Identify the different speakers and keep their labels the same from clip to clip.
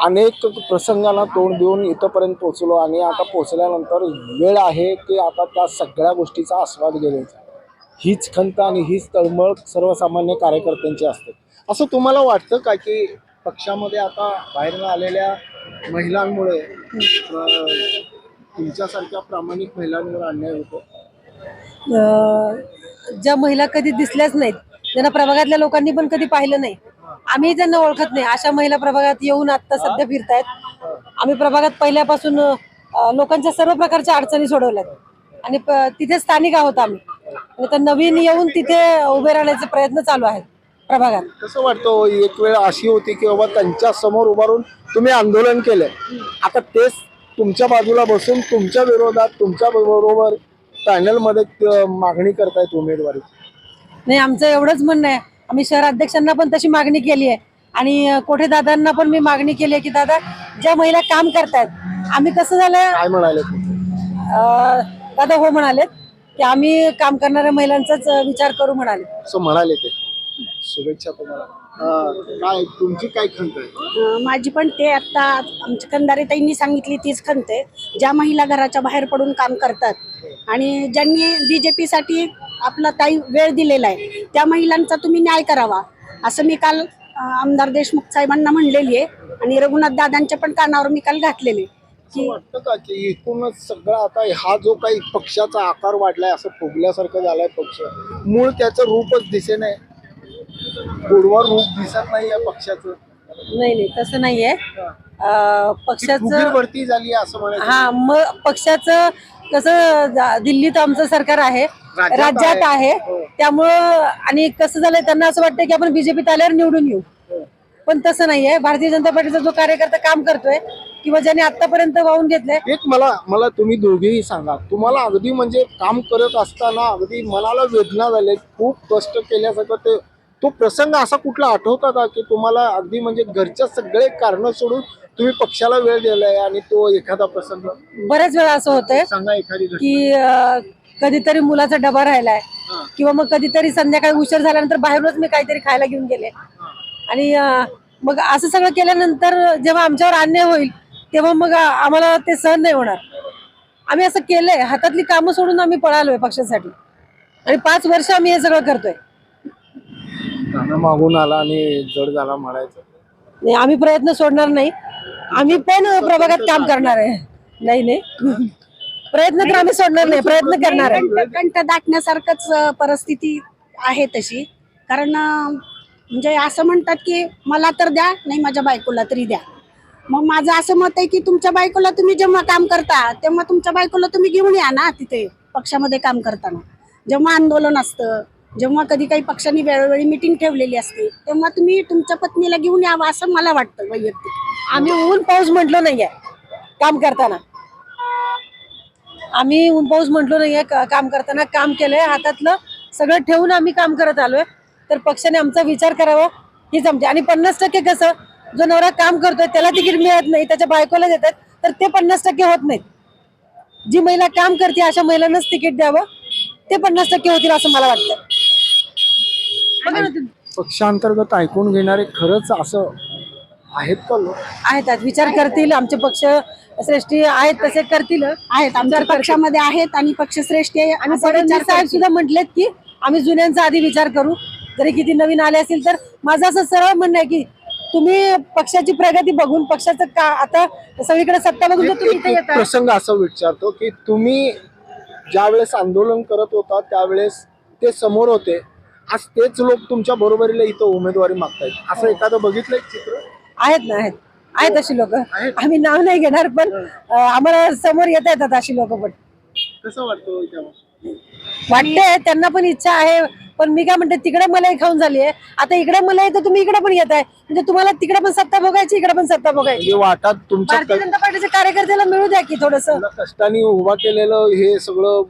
Speaker 1: अनेक प्रसंगांना तोंड देऊन इथपर्यंत पोहोचलो आणि आता पोहोचल्यानंतर वेळ आहे की आता त्या सगळ्या गोष्टीचा आस्वाद घ्यायचा. हीच खंत आणि हीच तळमळ सर्वसामान्य कार्यकर्त्यांची असते. असं तुम्हाला वाटतं का की पक्षामध्ये आता बाहेरनं आलेल्या महिलांमुळे तुमच्यासारख्या प्रामाणिक महिलांवर अन्याय होतो?
Speaker 2: ज्या महिला कधी दिसल्याच नाहीत, ज्यांना प्रभागातल्या लोकांनी पण कधी पाहिलं नाही, आम्ही त्यांना ओळखत नाही, अशा महिला प्रभागात येऊन आता सध्या फिरतायत. आम्ही प्रभागात पहिल्यापासून लोकांच्या सर्व प्रकारच्या अडचणी सोडवल्यात आणि तिथे स्थानिक आहोत आम्ही. आणि तर नवीन येऊन तिथे उभे राहण्याचे प्रयत्न चालू आहेत प्रभागात.
Speaker 1: कसं वाटतं, एक वेळ अशी होती की बाबा त्यांच्या समोर उभारून तुम्ही आंदोलन केलंय, आता तेच तुमच्या बाजूला बसून तुमच्या विरोधात तुमच्या बरोबर पॅनलमध्ये मागणी करतायत उमेदवारी?
Speaker 2: नाही, आमचं एवढंच म्हणणं आहे, आम्ही शहराध्यक्षांना पण तशी मागणी केली आहे आणि कोठे दादांना पण मी मागणी केली आहे की दादा, ज्या महिला काम करतायत, आम्ही कसं झालं,
Speaker 1: काय म्हणाले
Speaker 2: दादा हो म्हणालेत की आम्ही काम करणाऱ्या महिलांचाच विचार करू म्हणाले.
Speaker 1: असं म्हणाले ते. शुभेच्छा तुम्हाला. काय तुमची काय खंत आहे?
Speaker 3: माझी पण ते आता आमच्या कंदारे ताईंनी सांगितली तीच खंत आहे. ज्या महिला घराच्या बाहेर पडून काम करतात आणि ज्यांनी BJP साठी आपला ताई वेळ दिलेला आहे, त्या महिलांचा तुम्ही न्याय करावा असं मी काल आमदार देशमुख साहेबांना म्हणलेली आहे आणि रघुनाथ दादांच्या पण कानावर मी काल घातलेले.
Speaker 1: वाटतं का की इथूनच सगळं आता हा जो काही पक्षाचा आकार वाढलाय, असं फुगल्यासारखं झालाय पक्ष, मूळ त्याचं रूपच दिसे नाही, गोडवार रूप दिसत नाही या पक्षाचं?
Speaker 2: नाही, तसं नाहीये. पक्षाचं
Speaker 1: भरती झाली असं म्हणायचं.
Speaker 2: हा, मग पक्षाचं कसं, दिल्लीत आमचं सरकार आहे, राज्यात आहे, त्यामुळं आणि कसं झालंय, त्यांना असं वाटतं की आपण BJPत आल्यावर निवडून येऊ, पण तसं नाहीये. भारतीय जनता पार्टीचा जो कार्यकर्ता काम करतोय किंवा ज्याने आतापर्यंत वाहून घेतलंय,
Speaker 1: एक मला तुम्ही दोघेही सांगा, तुम्हाला अगदी म्हणजे काम करत असताना अगदी मनाला वेदना झाले, खूप कष्ट केल्यासारखं तो प्रसंग असा कुठला आठवता का की तुम्हाला अगदी म्हणजे घरच्या सगळे कारण सोडून तुम्ही पक्षाला वेळ दिलाय आणि तो एखादा प्रसंग?
Speaker 2: बऱ्याच वेळा असं होतंय
Speaker 1: सांगा एखादी
Speaker 2: की कधीतरी मुलाचा डबा राहिलाय किंवा मग कधीतरी संध्याकाळी उशीर झाल्यानंतर बाहेरूनच मी काहीतरी खायला घेऊन गेले आणि मग असं सगळं केल्यानंतर जेव्हा आमच्यावर अन्याय होईल तेव्हा मग आम्हाला ते सहन नाही होणार. आम्ही असं केलंय, हातातली कामं सोडून आम्ही पळालोय पक्षासाठी आणि 5 वर्ष आम्ही हे सगळं करतोय.
Speaker 1: मागून आला आणि जड झाला म्हणायचं
Speaker 2: नाही, आम्ही प्रयत्न सोडणार नाही, आम्ही पण प्रभागात काम करणार आहे. नाही प्रयत्न तर आम्ही सोडणार नाही, प्रयत्न करणार आहे.
Speaker 3: कंठ दाटण्यासारखंच परिस्थिती आहे तशी. कारण म्हणजे असं म्हणतात की मला तर द्या, नाही माझ्या बायकोला तरी द्या. मग माझं असं मत आहे की तुमच्या बायकोला तुम्ही जेव्हा काम करता तेव्हा तुमच्या बायकोला तुम्ही घेऊन या ना तिथे पक्षामध्ये काम करताना. जेव्हा आंदोलन असतं, जेव्हा कधी काही पक्षांनी वेळोवेळी मिटिंग ठेवलेली असते, तेव्हा तुम्ही तुमच्या पत्नीला घेऊन यावं असं मला वाटतं वैयक्तिक.
Speaker 2: आम्ही ऊन पाऊस म्हटलो नाहीये काम करताना, आम्ही ऊन पाऊस म्हटलो नाहीये. काम करताना काम केलंय, हातातलं सगळं ठेवून आम्ही काम करत आलोय. तर पक्षाने आमचा विचार करावा हीच आमची. आणि 50% कसं, जो नवरा काम करतोय त्याला तिकीट मिळत नाही, त्याच्या बायकोला देतात, तर ते 50% होत नाहीत. जी महिला काम करते अशा महिलांनाच तिकीट द्यावं, ते 50% होतील असं मला वाटतं.
Speaker 1: पक्षांतर्गत ऐकून घेणारे खरंच असं आहेत का लोक?
Speaker 2: आहेत, विचार करतील. आमचे पक्ष श्रेष्ठी आहेत, तसे करतील,
Speaker 3: आहेत आमच्या पक्षामध्ये आहेत आणि पक्षश्रेष्ठी आहे.
Speaker 2: आणि फडणवीस साहेब सुद्धा म्हटलेत की आम्ही जुन्यांचा आधी विचार करू, जरी किती नवीन आले असतील तर. माझं असं सरळ म्हणणं आहे की तुम्ही पक्षाची प्रगती बघून, पक्षाचं का आता सगळीकडे सत्ता बघून तुम्ही इथे येता.
Speaker 1: प्रसंग असं विचारतो की तुम्ही ज्या वेळेस आंदोलन करत होता त्यावेळेस ते समोर होते, आज तेच लोक तुमच्या बरोबरीला इथं उमेदवारी मागतायत, असं एखादं बघितलंय चित्र?
Speaker 2: आहेत ना, आहेत अशी लोक. आम्ही नाव नाही घेणार, पण आम्हाला समोर येता येतात अशी लोक. पण
Speaker 1: कसं वाटतं?
Speaker 2: वाटतंय त्यांना पण इच्छा आहे, पण मी काय म्हणते, तिकडे मलाई खाऊन झाली आहे, आता इकडे मलाई तर तुम्ही इकडे पण येत आहे, म्हणजे तुम्हाला तिकडे पण सत्ता भोगायची, इकडे पण सत्ता भोगायची.
Speaker 1: वाटात तुमच्या
Speaker 2: भारतीय जनता पार्टीच्या कार्यकर्त्याला मिळू द्या की थोडस.
Speaker 1: कष्टाने उभा केलेलं हे सगळं.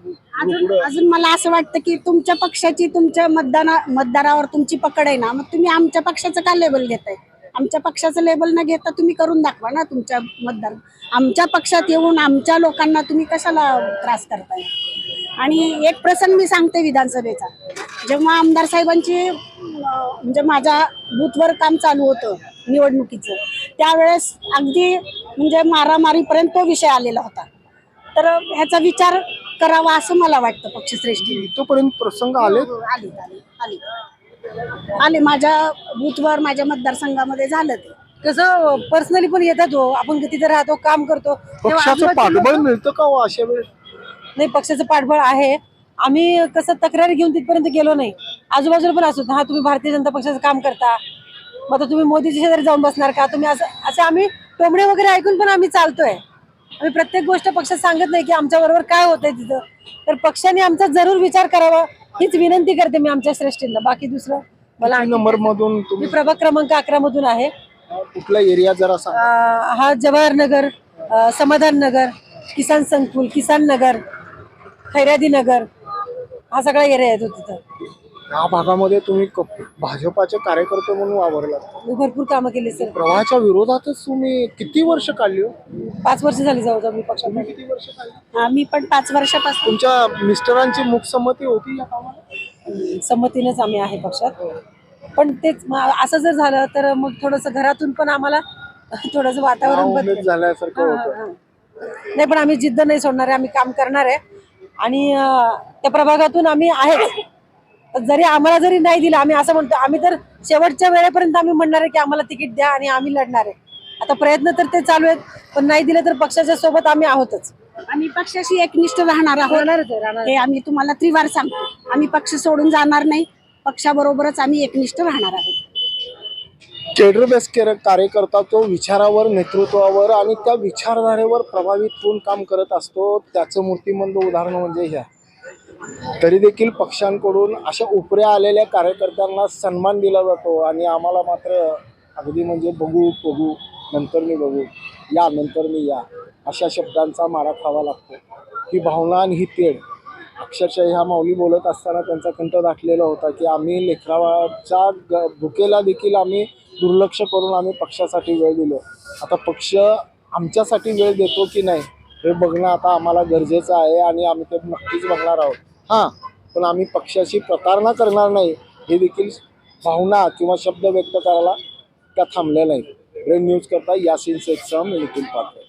Speaker 3: अजून मला असं वाटतं की तुमच्या पक्षाची, तुमच्या मतदारावर तुमची पकड आहे ना, मग तुम्ही आमच्या पक्षाचं का लेबल घेताय? आमच्या पक्षाचं लेबल न घेता तुम्ही करून दाखवा ना तुमच्या मतदार. आमच्या पक्षात येऊन आमच्या लोकांना तुम्ही कशाला त्रास करताय? आणि एक प्रसंग मी सांगते विधानसभेचा. जेव्हा आमदार साहेबांची म्हणजे माझ्या बूथवर काम चालू होतं निवडणुकीचं, त्यावेळेस अगदी म्हणजे मारामारीपर्यंत तो विषय आलेला होता. तर ह्याचा विचार करावा असं मला वाटतं पक्षश्रेष्ठीने.
Speaker 1: इथपर्यंत प्रसंग आले.
Speaker 3: आली आली आली आले माझ्या बूथवर, माझ्या मतदारसंघामध्ये झालं ते.
Speaker 2: कसं पर्सनली पण येतात हो, आपण तिथे राहतो, काम करतो, तेव्हा
Speaker 1: पक्षाचं
Speaker 2: आजूबाजूचे
Speaker 1: पाठबळ
Speaker 2: लोकं-
Speaker 1: मिळतं का हो अशा वेळेस?
Speaker 2: नाही, पक्षाचं पाठबळ आहे. आम्ही कसं तक्रारी घेऊन तिथपर्यंत गेलो नाही. आजूबाजूला पण असतो, हा तुम्ही भारतीय जनता पक्षाचं काम करता, मग आता तुम्ही मोदीच्या शेजारी जाऊन बसणार का तुम्ही, असं असं आम्ही टोमणे वगैरे ऐकून पण आम्ही चालतोय. आम्ही प्रत्येक गोष्ट पक्षात सांगत नाही की आमच्या बरोबर काय होतंय तिथं. तर पक्षाने आमचा जरूर विचार करावा हीच विनंती करते मी आमच्या श्रेष्ठींना. बाकी दुसरं मला
Speaker 1: किती नंबर मधून
Speaker 2: मी
Speaker 1: तुम्ही
Speaker 2: प्रभाग क्रमांक 11 मधून आहे.
Speaker 1: कुठला एरिया जरा सांगा.
Speaker 2: हा जवाहरनगर, समाधान नगर, किसान संकुल, किसान नगर, खैरादी नगर, हा सगळा एरिया येतो तिथं.
Speaker 1: या भागामध्ये तुम्ही भाजपाचे कार्यकर्ते म्हणून वावरला.
Speaker 2: मी भरपूर कामं केली सर.
Speaker 1: प्रवाहाच्या विरोधातच तुम्ही किती वर्ष काढली हो?
Speaker 2: 5 वर्ष झाली जवळजवळ मी पक्षात.
Speaker 1: तुम्ही किती वर्ष काढली?
Speaker 3: आम्ही पण 5 वर्षापासून
Speaker 1: तुमच्या मिस्टरांची मुखसंमती होती या कामाला?
Speaker 2: संमतीनेच आम्ही आहे पक्षात. पण तेच असं जर झालं तर मग थोडंसं घरातून पण आम्हाला थोडंसं वातावरण
Speaker 1: उमेद
Speaker 2: बदलेल.
Speaker 1: झाल्यासारखं
Speaker 2: हा,
Speaker 1: होतं.
Speaker 2: हा. नाही, पण आम्ही जिद्द नाही सोडणार आहे, आम्ही काम करणार आहे. आणि त्या प्रभागातून आम्ही आहेत. जरी आम्हाला जरी नाही दिलं, आम्ही असं म्हणतो, आम्ही तर शेवटच्या वेळेपर्यंत आम्ही म्हणणार आहे की आम्हाला तिकीट द्या आणि आम्ही लढणार आहे. आता प्रयत्न तर ते चालू आहेत, पण नाही दिलं तर पक्षाच्या सोबत आम्ही आहोतच.
Speaker 3: आम्ही पक्षाशी एकनिष्ठ राहणार आहोत
Speaker 2: राहणारच आहे, राहणार.
Speaker 3: हे आम्ही तुम्हाला त्रिवार सांगतो. आम्ही पक्ष सोडून जाणार नाही, पक्षाबरोबरच आम्ही एकनिष्ठ राहणार आहोत.
Speaker 1: केडर बेस कार्यकर्ता तो विचारावर, नेतृत्वावर आणि त्या विचारधारेवर प्रभावित होऊन काम करत असतो. त्याचं मूर्तिमंत उदाहरण म्हणजे ह्या. तरी देखील पक्षांकडून अशा उपऱ्या आलेल्या कार्यकर्त्यांना सन्मान दिला जातो आणि आम्हाला मात्र अगदी म्हणजे बघू नंतर मी बघू, या नंतर मी या, अशा शब्दांचा मारा खावा लागतो. ही भावना आणि ही तेढ अक्षरशः ह्या माऊली बोलत असताना त्यांचा कंठ दाटलेला होता की आम्ही लेकराच्या भुकेला देखील आम्ही दुर्लक्ष करून आम्ही पक्षासाठी वेळ दिलो. आता पक्ष आमच्यासाठी वेळ देतो की नाही हे बघणं आता आम्हाला गरजेचं आहे आणि आम्ही ते नक्कीच बघणार आहोत. हां, पण आम्ही पक्षाची प्रतारणा करणार नाही हे देखील भावना किंवा शब्द व्यक्त करायला त्या थांबल्या नाहीत. ब्रेन न्यूज करता यासिन शेखसह मी निखिल पाटील.